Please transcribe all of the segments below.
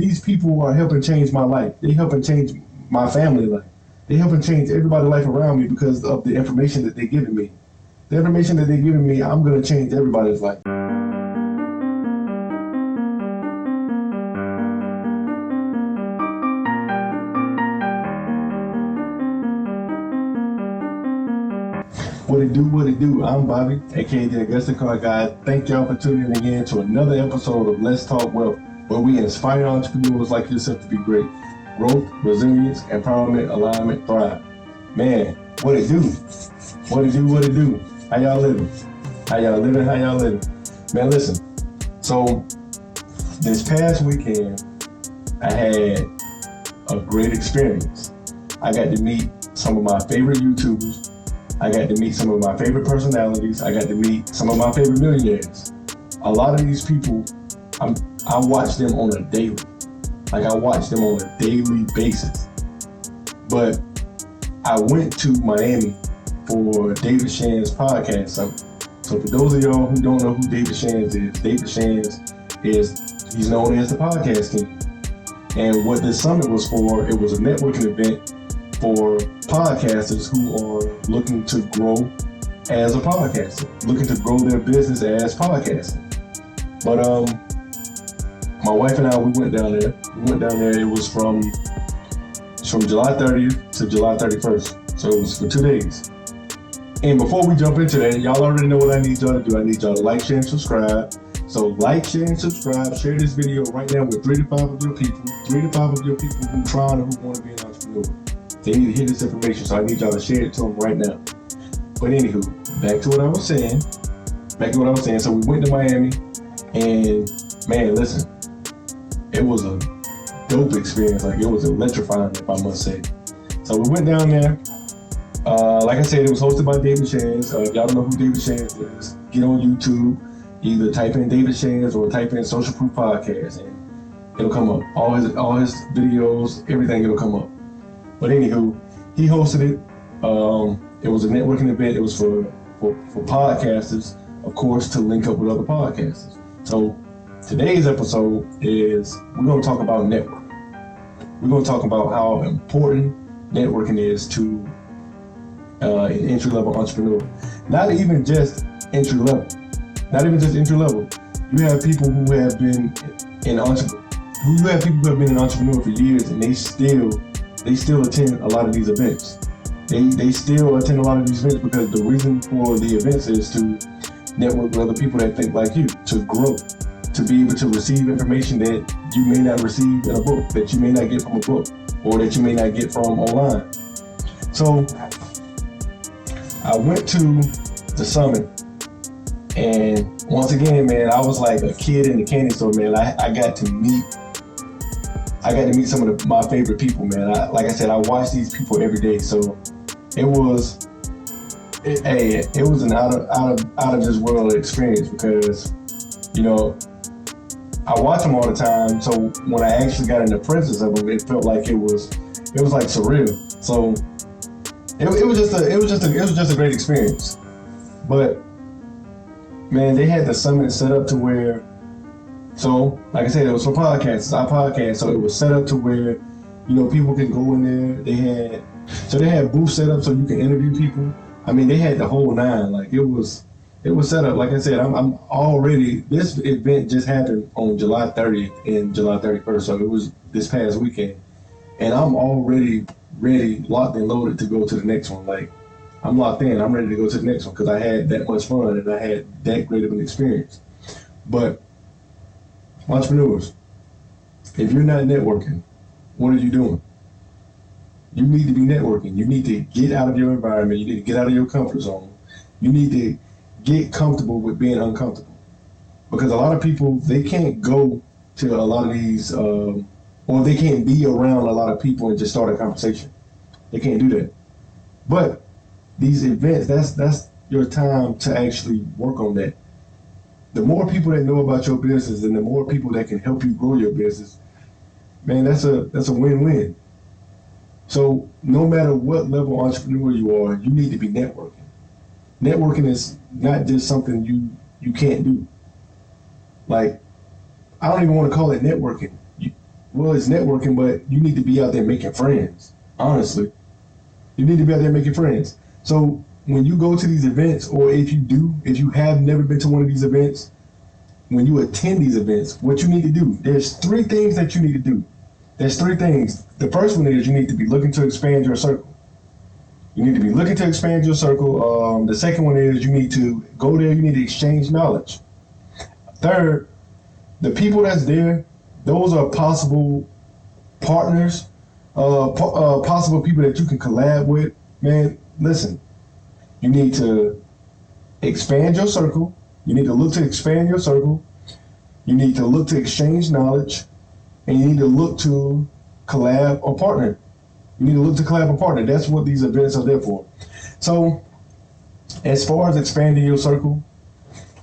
these people are helping change my life. They helping change my family life. They helping change everybody's life around me because of the information that they're giving me. The information that they're giving me, I'm going to change everybody's life. What it do? I'm Bobby, aka TheAugusta CarGuy. Thank y'all for tuning in again to another episode of Let's Talk Wealth, where we inspire entrepreneurs like yourself to be great. Growth, resilience, empowerment, alignment, thrive. Man, what it do? What it do? How y'all living? Man, listen. So, this past weekend, I had a great experience. I got to meet some of my favorite YouTubers. I got to meet some of my favorite personalities. I got to meet some of my favorite millionaires. A lot of these people, I watch them on a daily. Like, I watch them on a daily basis. But I went to Miami for David Shands' podcast summit. So for those of y'all who don't know who David Shands is, he's known as the podcast king. And what this summit was for, it was a networking event for podcasters who are looking to grow as a podcaster, looking to grow their business as podcasting. But my wife and I, we went down there. It was from July 30th to July 31st. So it was for 2 days. And before we jump into that, y'all already know what I need y'all to do. I need y'all to like, share, and subscribe. So like, share, and subscribe. Share this video right now with 3 to 5 of your people. 3 to 5 of your people who trying or who want to be an entrepreneur. They need to hear this information, so I need y'all to share it to them right now. But anywho, back to what I was saying. So we went to Miami, and man, listen, it was a dope experience. Like, it was electrifying, if I must say. So we went down there. Like I said, it was hosted by David Shands. If y'all don't know who David Shands is, get on YouTube, either type in David Shands or type in Social Proof Podcast, and it'll come up. All his videos, everything, it'll come up. But anywho, he hosted it. It was a networking event. It was for podcasters, of course, to link up with other podcasters. So today's episode is, we're going to talk about networking. We're going to talk about how important networking is to an entry-level entrepreneur. Not even just entry level. You have people who have been an entrepreneur for years, and they still attend a lot of these events. They still attend a lot of these events because the reason for the events is to network with other people that think like you, to grow, to be able to receive information that you may not receive in a book, that you may not get from a book, or that you may not get from online. So I went to the summit, and once again, man, I was like a kid in the candy store, man. I got to meet some of my favorite people, man. Like I said, I watch these people every day, so it was an out of this world experience because, you know, I watch them all the time. So when I actually got in the presence of them, it felt like it was like surreal. So it was just a great experience. But man, they had the summit set up to where, so like I said, it was for podcasters. I podcast, so it was set up to where, you know, people can go in there. They had booths set up so you can interview people. I mean, they had the whole nine. Like, it was set up. Like I said, I'm already, this event just happened on July 30th and July 31st, so it was this past weekend, and I'm already ready, locked and loaded to go to the next one. Like, I'm locked in. I'm ready to go to the next one because I had that much fun and I had that great of an experience. But entrepreneurs, if you're not networking, what are you doing? You need to be networking. You need to get out of your environment. You need to get out of your comfort zone. You need to get comfortable with being uncomfortable. Because a lot of people, they can't go to a lot of these, or they can't be around a lot of people and just start a conversation. They can't do that. But these events, that's your time to actually work on that. The more people that know about your business and the more people that can help you grow your business, man, that's a win-win. So no matter what level entrepreneur you are, you need to be networking. Networking is not just something you can't do. Like, I don't even want to call it networking. well, it's networking, but you need to be out there making friends. Honestly, you need to be out there making friends. So when you go to these events, or if you have never been to one of these events, when you attend these events, what you need to do, there's 3 things that you need to do. There's 3 things. The first one is you need to be looking to expand your circle. You need to be looking to expand your circle. The second one is you need to go there, you need to exchange knowledge. Third, the people that's there, those are possible partners, possible people that you can collab with. Man, listen, you need to expand your circle. You need to look to expand your circle. You need to look to exchange knowledge. And you need to look to collab or partner. You need to look to collab or partner. That's what these events are there for. So, as far as expanding your circle,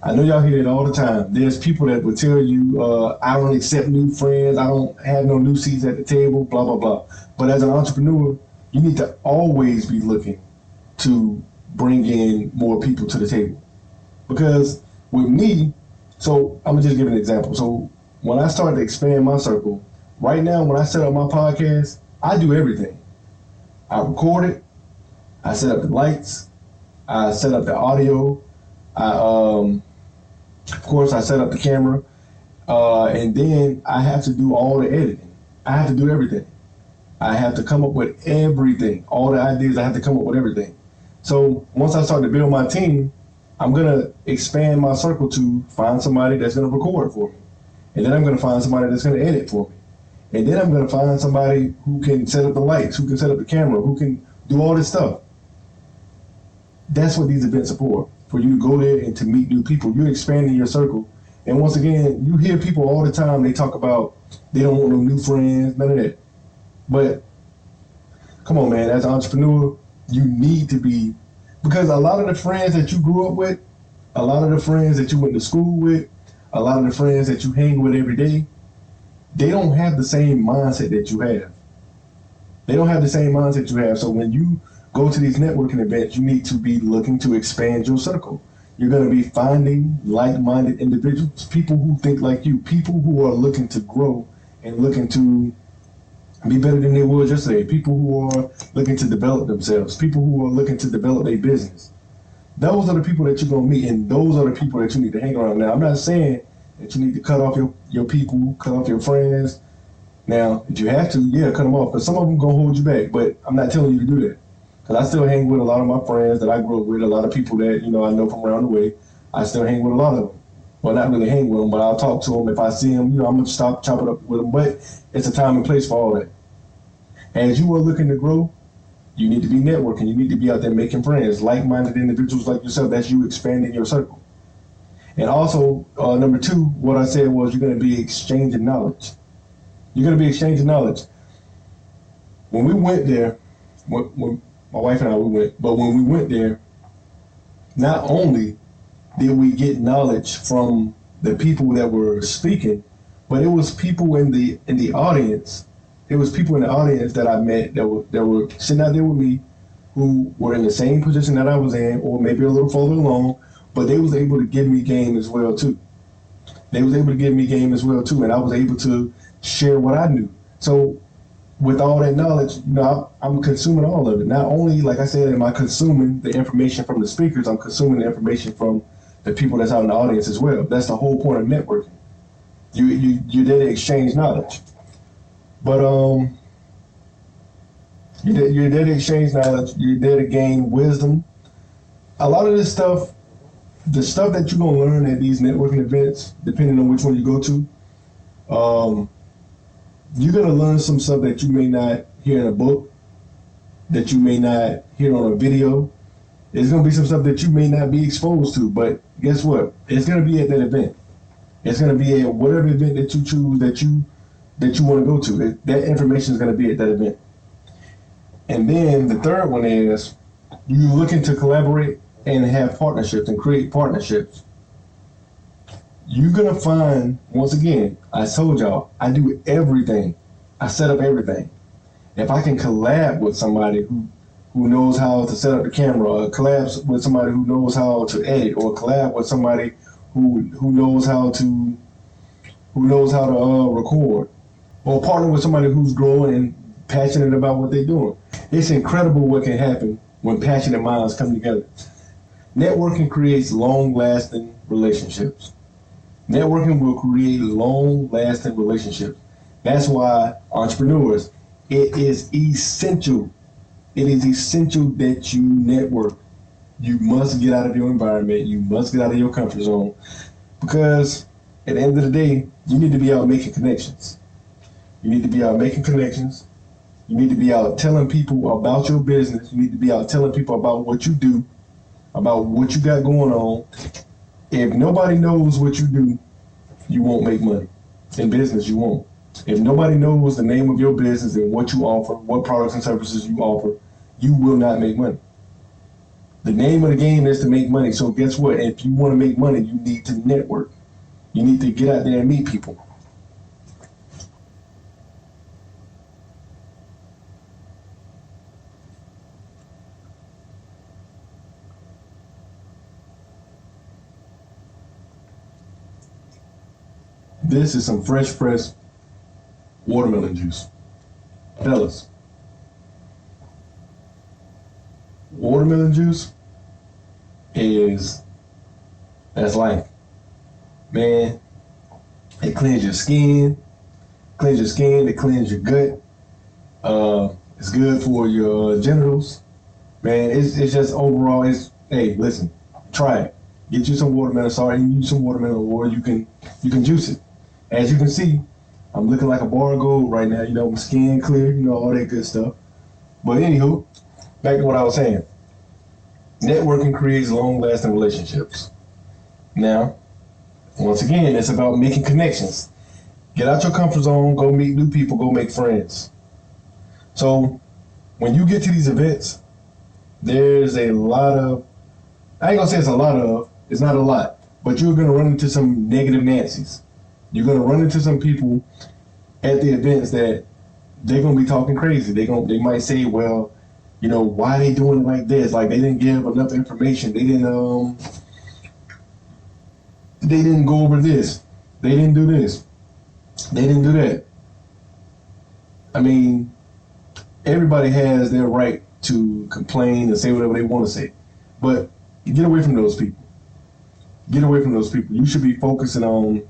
I know y'all hear it all the time. There's people that will tell you, I don't accept new friends. I don't have no new seats at the table, blah, blah, blah. But as an entrepreneur, you need to always be looking to bring in more people to the table. Because with me, so I'm going to just give an example. So when I started to expand my circle, right now when I set up my podcast, I do everything. I record it, I set up the lights, I set up the audio, of course I set up the camera, and then I have to do all the editing. I have to do everything. I have to come up with everything. All the ideas, I have to come up with everything. So once I start to build my team, I'm gonna expand my circle to find somebody that's gonna record for me. And then I'm gonna find somebody that's gonna edit for me. And then I'm gonna find somebody who can set up the lights, who can set up the camera, who can do all this stuff. That's what these events are for you to go there and to meet new people. You're expanding your circle. And once again, you hear people all the time, they talk about they don't want no new friends, none of that. But come on, man, as an entrepreneur, you need to be, because a lot of the friends that you grew up with, a lot of the friends that you went to school with, a lot of the friends that you hang with every day, they don't have the same mindset that you have. They don't have the same mindset you have. So when you go to these networking events, you need to be looking to expand your circle. You're going to be finding like-minded individuals, people who think like you, people who are looking to grow and looking to be better than they were yesterday, people who are looking to develop themselves, people who are looking to develop their business. Those are the people that you're going to meet, and those are the people that you need to hang around. Now, I'm not saying that you need to cut off your people, cut off your friends. Now, if you have to, yeah, cut them off, but some of them going to hold you back, but I'm not telling you to do that. Because I still hang with a lot of my friends that I grew up with, a lot of people that, I know from around the way. I still hang with a lot of them. Well, not really hang with them, but I'll talk to them. If I see them, I'm going to stop, chop it up with them. But it's a time and place for all that. As you are looking to grow, you need to be networking. You need to be out there making friends, like-minded individuals like yourself. That's you expanding your circle. And also, number 2, what I said was you're going to be exchanging knowledge. You're going to be exchanging knowledge. When we went there, when my wife and I, we went, but when we went there, not only did we get knowledge from the people that were speaking, but it was people in the audience. It was people in the audience that I met that were sitting out there with me, who were in the same position that I was in, or maybe a little further along, but they was able to give me game as well too. They was able to give me game as well too, and I was able to share what I knew. So with all that knowledge, I'm consuming all of it. Not only, like I said, am I consuming the information from the speakers, I'm consuming the information from the people that's out in the audience as well. That's the whole point of networking. You're there to exchange knowledge. But you're there to exchange knowledge. You're there to gain wisdom. A lot of this stuff, the stuff that you're gonna learn at these networking events, depending on which one you go to, you're gonna learn some stuff that you may not hear in a book, that you may not hear on a video. There's gonna be some stuff that you may not be exposed to. But guess what? It's gonna be at that event. It's gonna be at whatever event that you choose that you want to go to. That information is going to be at that event. And then the third one is you're looking to collaborate and have partnerships and create partnerships. You're going to find, once again, I told y'all, I do everything. I set up everything. If I can collab with somebody who knows how to set up the camera, or collab with somebody who knows how to edit, or collab with somebody who knows how to record, or partner with somebody who's growing and passionate about what they're doing. It's incredible what can happen when passionate minds come together. Networking creates long-lasting relationships. Networking will create long-lasting relationships. That's why entrepreneurs, it is essential. It is essential that you network. You must get out of your environment. You must get out of your comfort zone, because at the end of the day, you need to be out making connections. You need to be out making connections. You need to be out telling people about your business. You need to be out telling people about what you do, about what you got going on. If nobody knows what you do, you won't make money. In business, you won't. If nobody knows the name of your business and what you offer, what products and services you offer, you will not make money. The name of the game is to make money. So guess what? If you want to make money, you need to network. You need to get out there and meet people. This is some fresh pressed watermelon juice. Fellas, watermelon juice that's life. Man, it cleans your skin, it cleans your gut. It's good for your genitals. Man, it's just overall, hey, listen, try it. Get you some watermelon, use some watermelon, or you can juice it. As you can see, I'm looking like a bar of gold right now, my skin clear, all that good stuff. But anywho, back to what I was saying. Networking creates long-lasting relationships. Now, once again, it's about making connections. Get out your comfort zone, go meet new people, go make friends. So, when you get to these events, there's a lot of, I ain't gonna say it's not a lot, but you're gonna run into some negative Nancy's. You're gonna run into some people at the events that they're gonna be talking crazy. They might say, well, why are they doing it like this? Like, they didn't give enough information. They didn't go over this. They didn't do this. They didn't do that. I mean, everybody has their right to complain and say whatever they want to say, but get away from those people. Get away from those people. You should be focusing on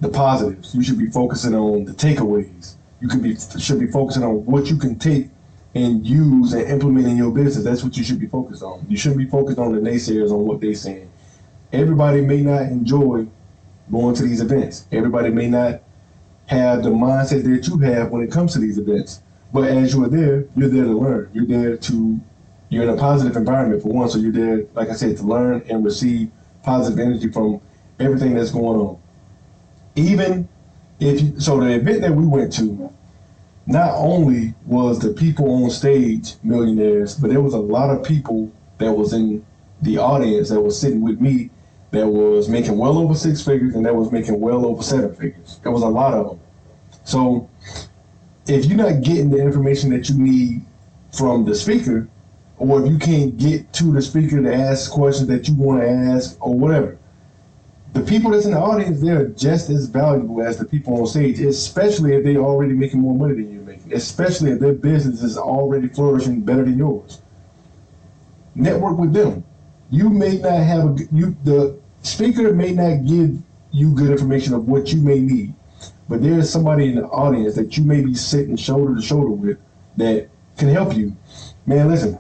the positives. You should be focusing on the takeaways. Should be focusing on what you can take and use and implement in your business. That's what you should be focused on. You shouldn't be focused on the naysayers, on what they're saying. Everybody may not enjoy going to these events. Everybody may not have the mindset that you have when it comes to these events. But as you're there to learn. You're in a positive environment for one, so you're there, like I said, to learn and receive positive energy from everything that's going on. So the event that we went to, not only was the people on stage millionaires, but there was a lot of people that was in the audience that was sitting with me that was making well over 6 figures and that was making well over 7 figures. There was a lot of them. So if you're not getting the information that you need from the speaker, or if you can't get to the speaker to ask questions that you want to ask or whatever, the people that's in the audience, they're just as valuable as the people on stage, especially if they're already making more money than you're making, especially if their business is already flourishing better than yours. Network with them. You may not have the speaker may not give you good information of what you may need, but there's somebody in the audience that you may be sitting shoulder to shoulder with that can help you. Man, listen,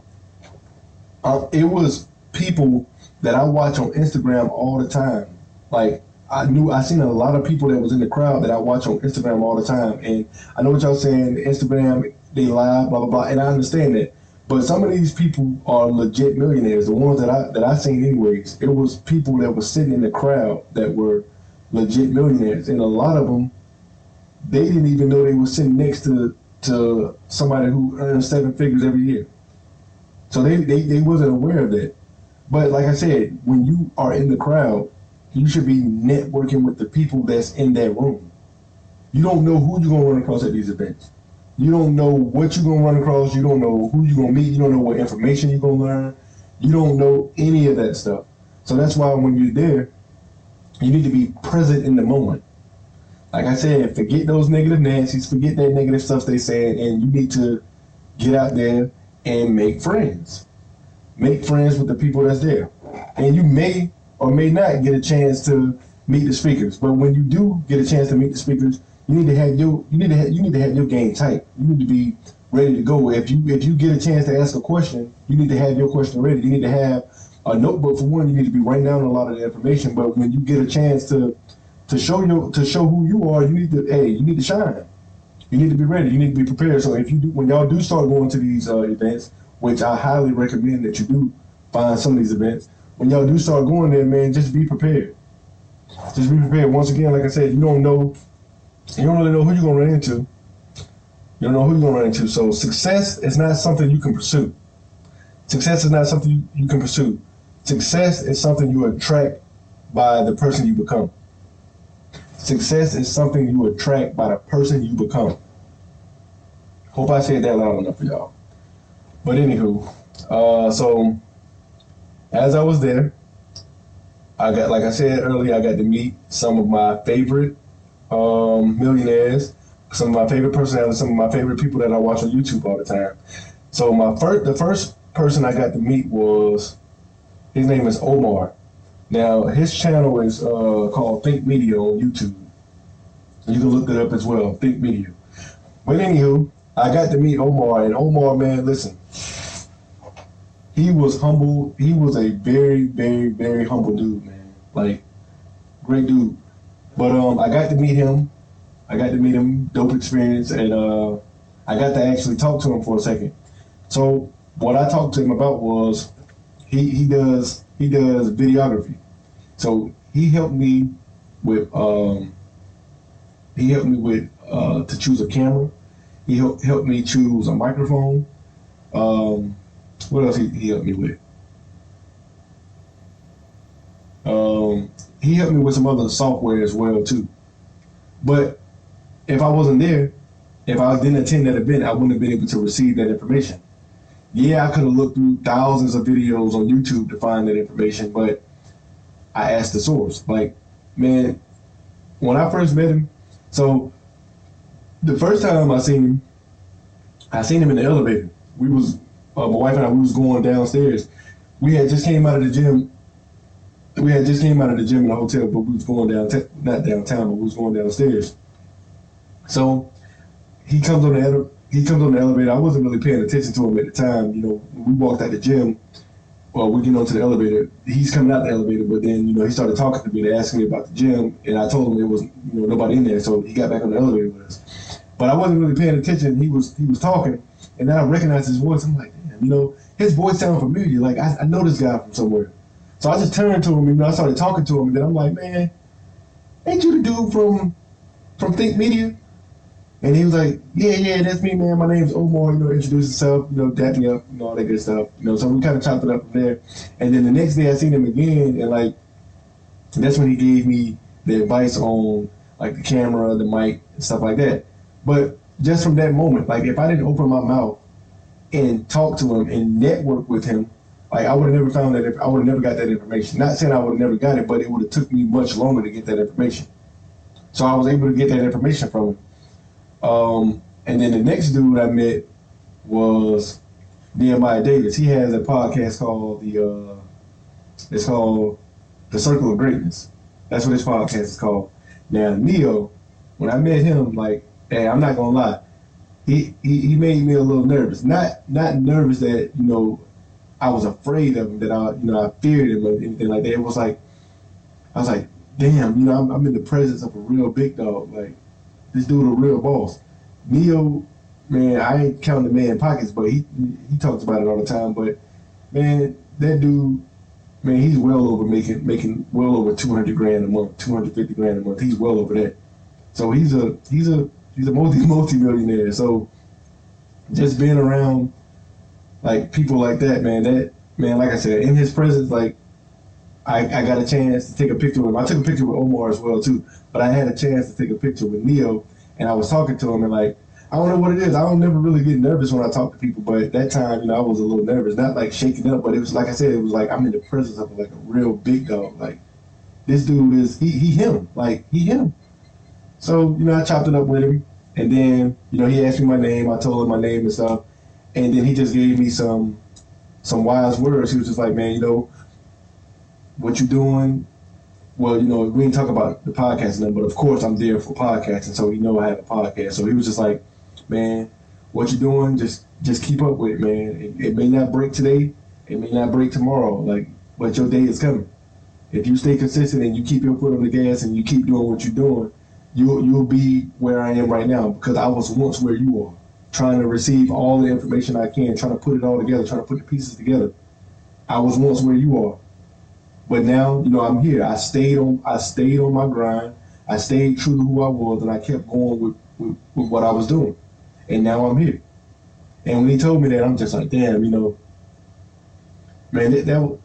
it was people that I watch on Instagram all the time. Like, I seen a lot of people that was in the crowd that I watch on Instagram all the time. And I know what y'all saying, Instagram, they lie, blah, blah, blah. And I understand that. But some of these people are legit millionaires. The ones that I seen anyways, it was people that were sitting in the crowd that were legit millionaires. And a lot of them, they didn't even know they were sitting next to somebody who earns 7 figures every year. So they wasn't aware of that. But like I said, when you are in the crowd, you should be networking with the people that's in that room. You don't know who you're going to run across at these events. You don't know what you're going to run across. You don't know who you're going to meet. You don't know what information you're going to learn. You don't know any of that stuff. So that's why when you're there, you need to be present in the moment. Like I said, forget those negative Nancy's, forget that negative stuff they said, and you need to get out there and make friends. Make friends with the people that's there. And you may or may not get a chance to meet the speakers. But when you do get a chance to meet the speakers, you need to have your game tight. You need to be ready to go. If you get a chance to ask a question, you need to have your question ready. You need to have a notebook for one. You need to be writing down a lot of the information. But when you get a chance to show who you are, you need to shine. You need to be ready. You need to be prepared. So when y'all do start going to these events, which I highly recommend that you do find some of these events, when y'all do start going there, man, just be prepared. Just be prepared. Once again, like I said, you don't really know who you're gonna run into. You don't know who you're gonna run into. So success is not something you can pursue. Success is not something you can pursue. Success is something you attract by the person you become. Success is something you attract by the person you become. Hope I said that loud enough for y'all. But anywho, so as I was there, like I said earlier, I got to meet some of my favorite millionaires, some of my favorite personalities, some of my favorite people that I watch on YouTube all the time. So the first person I got to meet his name is Omar. Now, his channel is called Think Media on YouTube. You can look it up as well, Think Media. But anywho, I got to meet Omar, and Omar, man, listen. He was humble. He was a very, very, very humble dude, man. Like, great dude. But I got to meet him. Dope experience, and I got to actually talk to him for a second. So what I talked to him about was he does videography. So he helped me with to choose a camera. He helped me choose a microphone. What else he helped me with? He helped me with some other software as well too. But if I wasn't there, if I didn't attend that event, I wouldn't have been able to receive that information. Yeah, I could have looked through thousands of videos on YouTube to find that information, but I asked the source. Like, man, when I first met him, so the first time I seen him in the elevator. My wife and I, we was going downstairs. We had just came out of the gym. In the hotel, but we was going not downtown, but we was going downstairs. So he comes on the elevator. I wasn't really paying attention to him at the time. You know, when we walked out the gym, we get onto the elevator. He's coming out the elevator, but then, you know, he started talking to me and asking me about the gym, and I told him there was, you know, nobody in there, so he got back on the elevator with us. But I wasn't really paying attention. He was talking, and then I recognized his voice. I'm like, damn, you know, his voice sounded familiar. Like, I know this guy from somewhere. So I just turned to him, and I started talking to him, and then I'm like, man, ain't you the dude from Think Media? And he was like, yeah, that's me, man. My name's Omar. You know, introduce himself, you know, dap me up, you know, all that good stuff. You know, so we kind of chopped it up from there. And then the next day I seen him again, and like, that's when he gave me the advice on like the camera, the mic, and stuff like that. But just from that moment, like if I didn't open my mouth and talk to him and network with him, like I would have never found that. I would have never got that information. Not saying I would have never got it, but it would have took me much longer to get that information. So I was able to get that information from him. And then the next dude I met was Nehemiah Davis. He has a podcast called it's called The Circle of Greatness. That's what his podcast is called. Now Neo, when I met him, like, hey, I'm not gonna lie, he made me a little nervous. Not nervous that, you know, I was afraid of him, that I feared him or anything like that. It was like, I was like, damn, you know, I'm in the presence of a real big dog. Like, this dude a real boss. Neo, man, I ain't counting the man pockets, but he talks about it all the time. But man, that dude, man, he's well over making well over 200 grand a month, 250 grand a month. He's well over that. So he's a multi-millionaire. So just being around like people like that, man, like I said, in his presence, like I got a chance to take a picture with him. I took a picture with Omar as well too, but I had a chance to take a picture with Neo, and I was talking to him, and like, I don't know what it is. I don't never really get nervous when I talk to people, but at that time, you know, I was a little nervous, not like shaking up, but it was like I said, it was like I'm in the presence of like a real big dog. Like, this dude is he him, like he him. So, I chopped it up with him. And then, he asked me my name. I told him my name and stuff. And then he just gave me some wise words. He was just like, man, what you doing? Well, we didn't talk about the podcast, but of course I'm there for podcasting. So I have a podcast. So he was just like, man, what you doing? Just keep up with it, man. It may not break today. It may not break tomorrow. But your day is coming. If you stay consistent and you keep your foot on the gas and you keep doing what you're doing, you'll be where I am right now, because I was once where you are, trying to receive all the information I can, trying to put it all together, trying to put the pieces together. I was once where you are, but now I'm here. I stayed on my grind. I stayed true to who I was, and I kept going with what I was doing, and now I'm here. And when he told me that, I'm just like, damn, man, that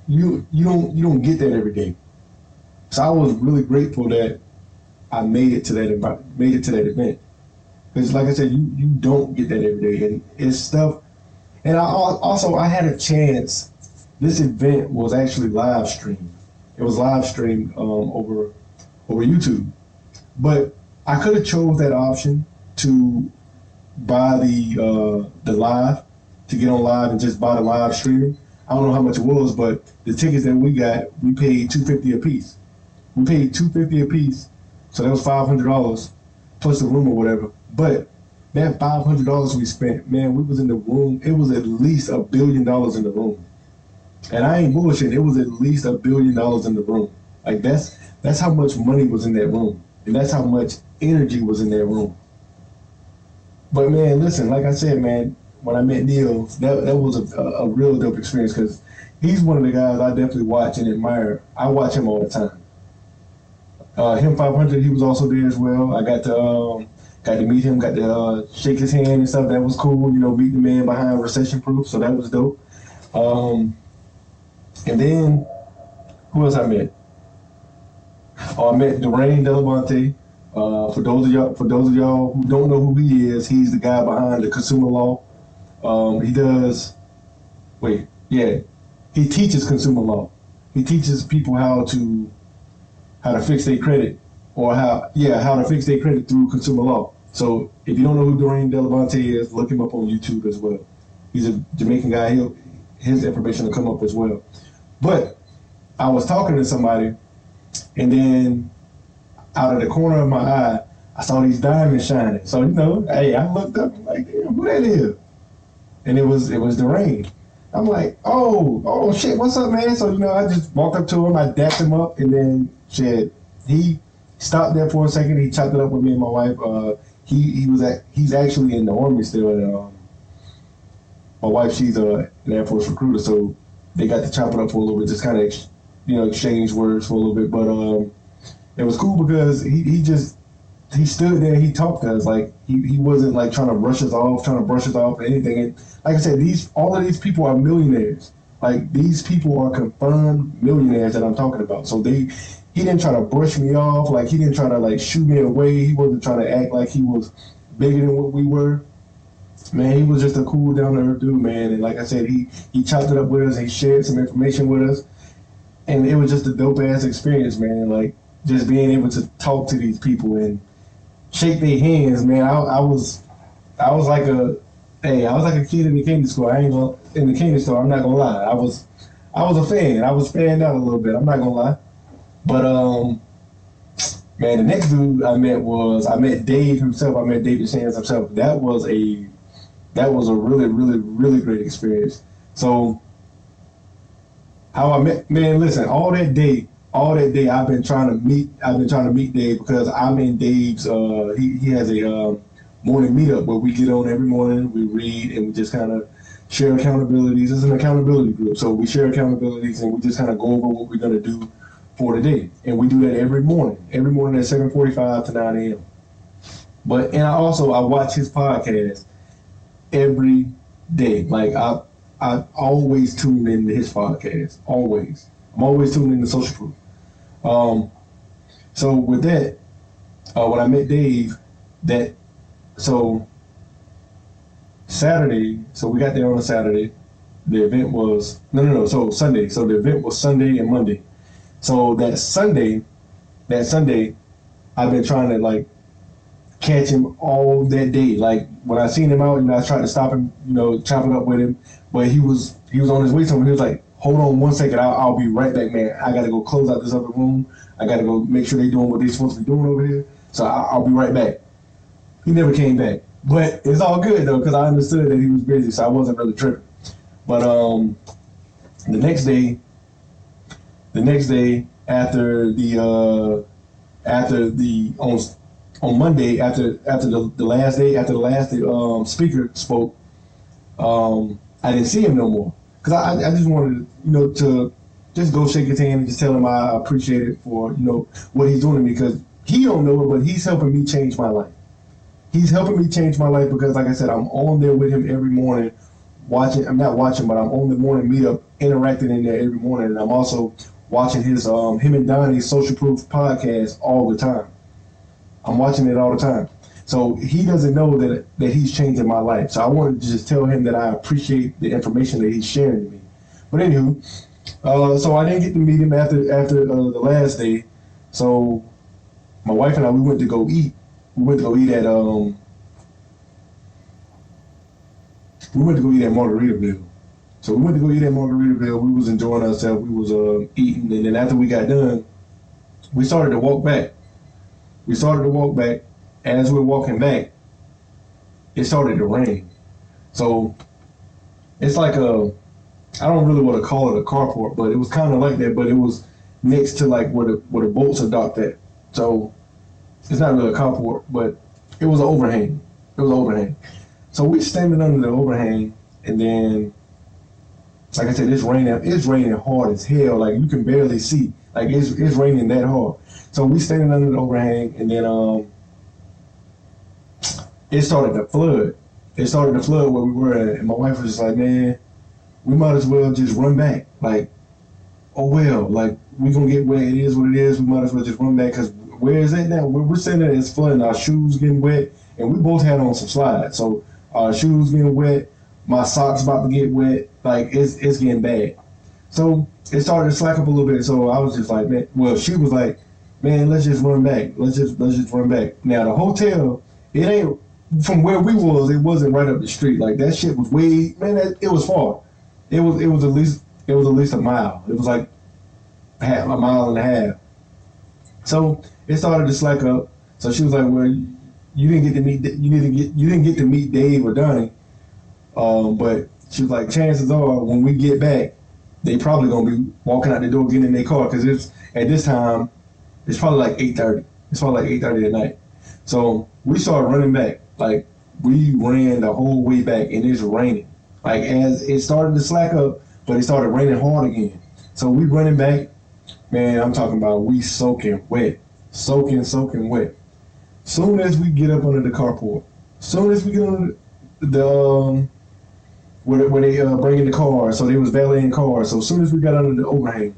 you don't get that every day. So I was really grateful that I made it to that event. Because like I said, you don't get that every day, and it's stuff. And I had a chance. This event was actually live streamed. It was live streamed over YouTube, but I could have chose that option to buy the live, to get on live and just buy the live streaming. I don't know how much it was, but the tickets that we got, we paid $250 a piece. We paid $250 a piece, so that was $500 plus the room or whatever. But that $500 we spent, man, we was in the room. It was at least $1 billion in the room, and I ain't bullshit. It was at least $1 billion in the room. Like that's how much money was in that room, and that's how much energy was in that room. But man, listen, like I said, man, when I met Neil, that was a real dope experience, because he's one of the guys I definitely watch and admire. I watch him all the time. Him 500, he was also there as well. I got to meet him, got to shake his hand and stuff. That was cool, meet the man behind Recession Proof, so that was dope. And then who else I met? I met Dwayne Delabonte. For those of y'all who don't know who he is, he's the guy behind the consumer law. He teaches consumer law. He teaches people how to fix their credit, or how to fix their credit through consumer law. So if you don't know who Dwayne Delabonte is, look him up on YouTube as well. He's a Jamaican guy. His information will come up as well. But I was talking to somebody, and then out of the corner of my eye, I saw these diamonds shining. So hey, I looked up, I'm like, damn, who that is? And it was Dwayne. I'm like, oh shit, what's up, man? So I just walked up to him, I dapped him up, and then shit, he stopped there for a second. He chopped it up with me and my wife. He's actually in the Army still. And, my wife, she's an Air Force recruiter, so they got to chop it up for a little bit, just kind of exchange words for a little bit. But it was cool because he stood there, he talked to us, like he wasn't like trying to brush us off or anything. And like I said, all of these people are millionaires. Like, these people are confirmed millionaires that I'm talking about. So he didn't try to brush me off, like he didn't try to like shoo me away. He wasn't trying to act like he was bigger than what we were. Man, he was just a cool, down to earth dude, man. And like I said, he chopped it up with us, he shared some information with us, and it was just a dope ass experience, man. Like, just being able to talk to these people and shake their hands, man. I was like a kid in the candy store. In the candy store. I'm not gonna lie. I was a fan. I was fanned out a little bit. I'm not gonna lie. But man, the next dude I met Dave himself. I met David Shands himself. That was a really, really, really great experience. So how I met, man, listen, all that day I've been trying to meet Dave, because I'm in Dave's he has a morning meetup where we get on every morning, we read, and we just kind of share accountabilities. It's an accountability group, so we share accountabilities and we just kind of go over what we're going to do for the day. And we do that every morning at 7:45 to 9 a.m. And I watch his podcast every day. Like, I always tune into his podcast. Always. I'm always tuning into Social Proof. So with that, when I met Dave, Saturday, so we got there on a Saturday. The event was, so Sunday. So the event was Sunday and Monday. So that Sunday, I've been trying to like catch him all that day. Like when I seen him out, I tried to stop him, chop it up with him, but he was on his way somewhere. He was like, "Hold on 1 second, I'll be right back, man. I gotta go close out this other room. I gotta go make sure they're doing what they're supposed to be doing over here. So I'll be right back." He never came back, but it's all good though because I understood that he was busy, so I wasn't really tripping. But the next day after the on Monday after the last day speaker spoke, I didn't see him no more because I just wanted to just go shake his hand and just tell him I appreciate it for what he's doing to me because he don't know it, but he's helping me change my life. He's helping me change my life because, like I said, I'm on there with him every morning. I'm not watching, but I'm on the morning meetup, interacting in there every morning, and I'm also watching his him and Donnie's Social Proof podcast all the time. I'm watching it all the time. So he doesn't know that he's changing my life. So I wanted to just tell him that I appreciate the information that he's sharing with me. But anywho, so I didn't get to meet him after the last day. So my wife and I, we went to go eat. We went to go eat at Margaritaville. So we went to go eat at Margaritaville. We was enjoying ourselves. We was eating, and then after we got done, we started to walk back. As we're walking back, it started to rain. So it's like I don't really want to call it a carport, but it was kind of like that. But it was next to like where the boats are docked at. So it's not really a carport, but it was an overhang. So we standing under the overhang, and then, like I said, it's raining hard as hell. Like you can barely see. Like it's raining that hard. So we standing under the overhang, and then it started to flood. It started to flood where we were at, and my wife was just like, "Man, we might as well just run back. Like, oh well, like we gonna get wet. It is what it is. We might as well just run back because where is it now? We're sitting there, it's flooding. Our shoes getting wet, and we both had on some slides. So our shoes getting wet. My socks about to get wet. Like it's getting bad. So it started to slack up a little bit. So I was just like, man. Well, she was like, man, let's just run back. Let's just run back. Now the hotel, it ain't from where we was. It wasn't right up the street. Like that shit was way. Man, it was far. It was at least a mile. It was like a mile and a half. So it started to slack up. So she was like, "Well, you didn't get to meet Dave or Donnie, but she was like, chances are when we get back, they probably gonna be walking out the door getting in their car because it's at this time, it's probably like 8:30. It's probably like 8:30 at night. So we started running back. Like we ran the whole way back, and it's raining. Like as it started to slack up, but it started raining hard again. So we running back. Man, I'm talking about we soaking wet. Soon as we get up under the carport, soon as we get under the where they bring in the car, so they was valeting cars. So as soon as we got under the overhang,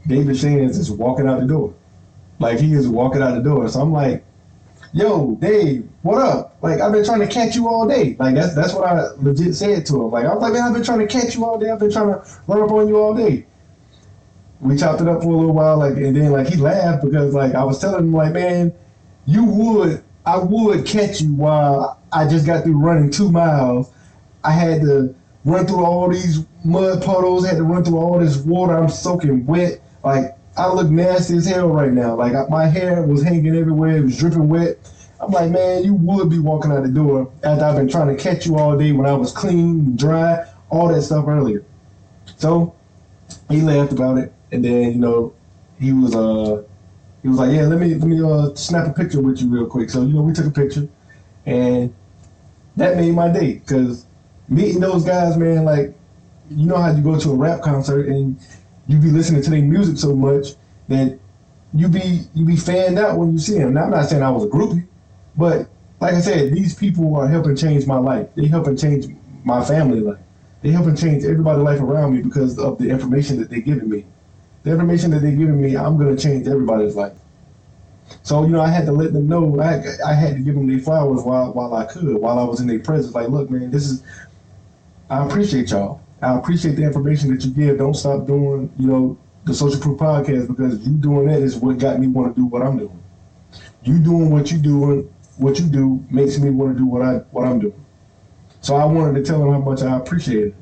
David Shands is walking out the door. Like he is walking out the door. So I'm like, "Yo, Dave, what up? Like I've been trying to catch you all day." Like that's what I legit said to him. Like I was like, "Man, I've been trying to catch you all day. I've been trying to run up on you all day." We chopped it up for a little while, like, and then like he laughed because like I was telling him like, "Man, I would catch you while I just got through running 2 miles. I had to run through all these mud puddles, had to run through all this water. I'm soaking wet. Like I look nasty as hell right now. Like my hair was hanging everywhere. It was dripping wet." I'm like, "Man, you would be walking out the door after I've been trying to catch you all day when I was clean, dry, all that stuff earlier." So he laughed about it. And then, he was like, "Yeah, let me snap a picture with you real quick." So, we took a picture, and that made my day because meeting those guys, man, like, you know how you go to a rap concert and you be listening to their music so much that you be fanned out when you see them. Now, I'm not saying I was a groupie, but like I said, these people are helping change my life. They helping change my family life. They helping change everybody's life around me because of the information that they're giving me. The information that they're giving me, I'm going to change everybody's life. So, I had to let them know, I had to give them their flowers while I could, while I was in their presence. Like, look, man, I appreciate y'all. I appreciate the information that you give. Don't stop doing, the Social Proof Podcast because you doing that is what got me want to do what I'm doing. You doing what you do makes me want to do what I'm doing. So I wanted to tell him how much I appreciate it,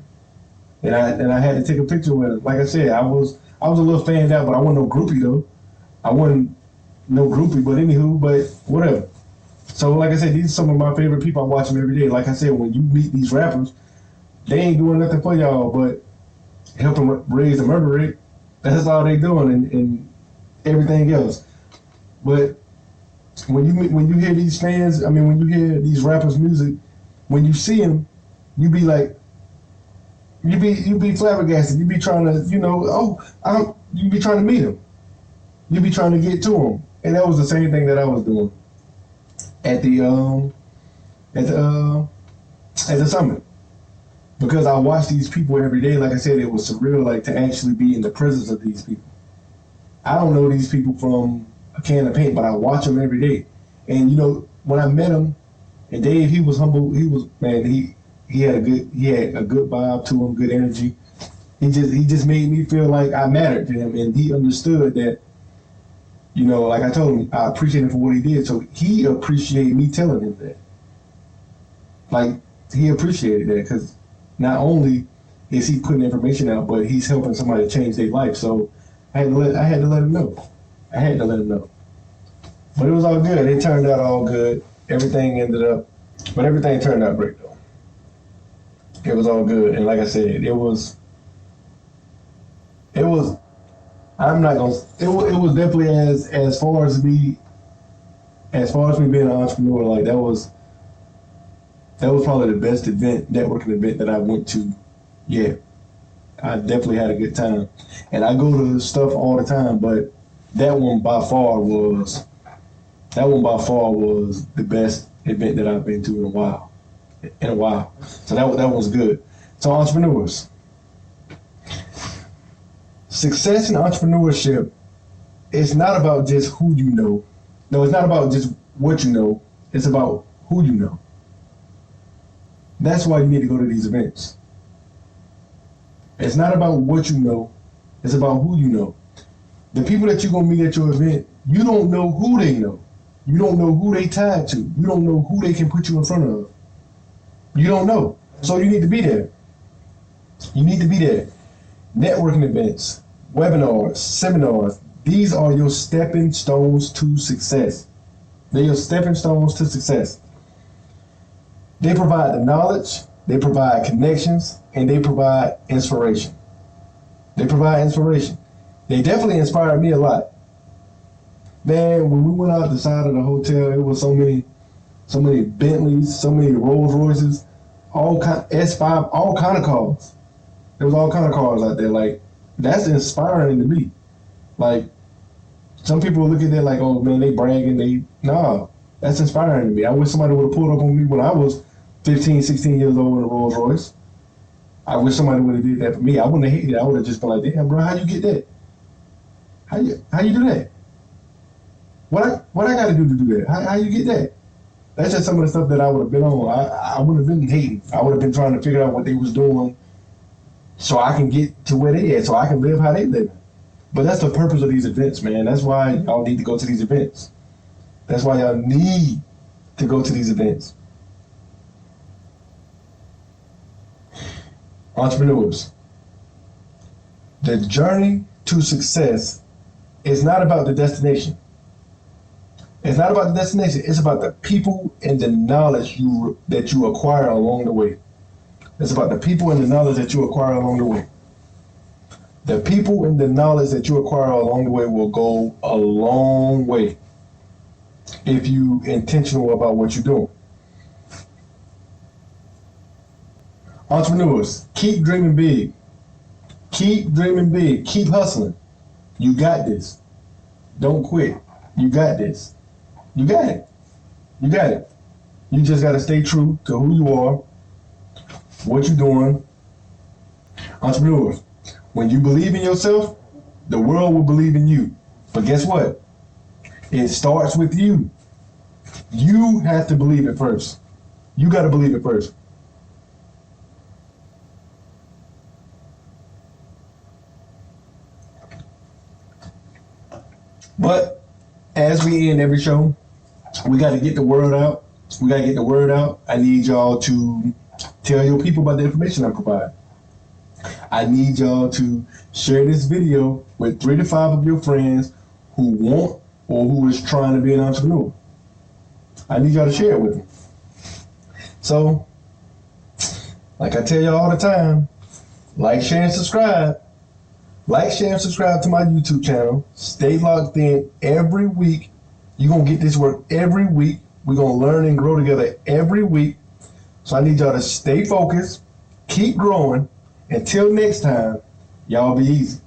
and I had to take a picture with him. Like I said, I was a little fanned out, but I wasn't no groupie though. I wasn't no groupie, but anywho, but whatever. So like I said, these are some of my favorite people. I watch them every day. Like I said, when you meet these rappers, they ain't doing nothing for y'all but helping raise the murder rate. That's all they doing, and everything else. But when you hear these fans, I mean, when you hear these rappers' music, when you see them, you be like, you be flabbergasted. You be trying to, you be trying to meet them. You be trying to get to them, and that was the same thing that I was doing at the summit, because I watch these people every day. Like I said, it was surreal, like to actually be in the presence of these people. I don't know these people from a can of paint, but I watch them every day. And when I met him, and Dave, he was humble. He was, man, he had a good vibe to him, good energy. He just made me feel like I mattered to him, and he understood that. Like I told him, I appreciate him for what he did. So he appreciated me telling him that. Like, he appreciated that because not only is he putting information out, but he's helping somebody change their life. So I had to let him know. I had to let him know. But it was all good. It turned out all good. Everything turned out great though. It was all good. And like I said, it was definitely as far as me being an entrepreneur, like that was probably the best networking event that I went to. Yeah, I definitely had a good time, and I go to stuff all the time, but that one by far was the best event that I've been to in a while. So that was good. So entrepreneurs, success in entrepreneurship is not about just who you know. No, it's not about just what you know. It's about who you know. That's why you need to go to these events. It's not about what you know. It's about who you know. The people that you're going to meet at your event, you don't know who they know. You don't know who they tied to. You don't know who they can put you in front of. You don't know. So you need to be there. You need to be there. Networking events, webinars, seminars, these are your stepping stones to success. They're your stepping stones to success. They provide the knowledge, they provide connections, and they provide inspiration. They definitely inspired me a lot. Man, when we went out the side of the hotel, it was so many Bentleys, so many Rolls Royces, all kind S5, all kind of cars. There was all kind of cars out there. Like, that's inspiring to me. Like, some people look at that like, oh man, they bragging. Nah, that's inspiring to me. I wish somebody would have pulled up on me when I was 15, 16 years old in a Rolls Royce. I wish somebody would have did that for me. I wouldn't have hated it. I would have just been like, damn, bro, how you get that? How you do that? What I got to do that? How you get that? That's just some of the stuff that I would have been on. I would have been hating. I would have been trying to figure out what they was doing so I can get to where they at, so I can live how they live. But that's the purpose of these events, man. That's why y'all need to go to these events. That's why y'all need to go to these events. Entrepreneurs, the journey to success is not about the destination. It's not about the destination. It's about the people and the knowledge that you acquire along the way. It's about the people and the knowledge that you acquire along the way. The people and the knowledge that you acquire along the way will go a long way if you're intentional about what you're doing. Entrepreneurs, keep dreaming big. Keep dreaming big. Keep hustling. You got this. Don't quit. You got this. You got it. You got it. You just got to stay true to who you are, what you're doing. Entrepreneurs, when you believe in yourself, the world will believe in you. But guess what? It starts with you. You have to believe it first. You got to believe it first. But as we end every show, we got to get the word out. We got to get the word out. I need y'all to tell your people about the information I provide. I need y'all to share this video with 3 to 5 of your friends who want or who is trying to be an entrepreneur. I need y'all to share it with them. So, like I tell y'all all the time, like, share, and subscribe. Like, share, and subscribe to my YouTube channel. Stay locked in every week. You're going to get this work every week. We're going to learn and grow together every week. So I need y'all to stay focused, keep growing. Until next time, y'all be easy.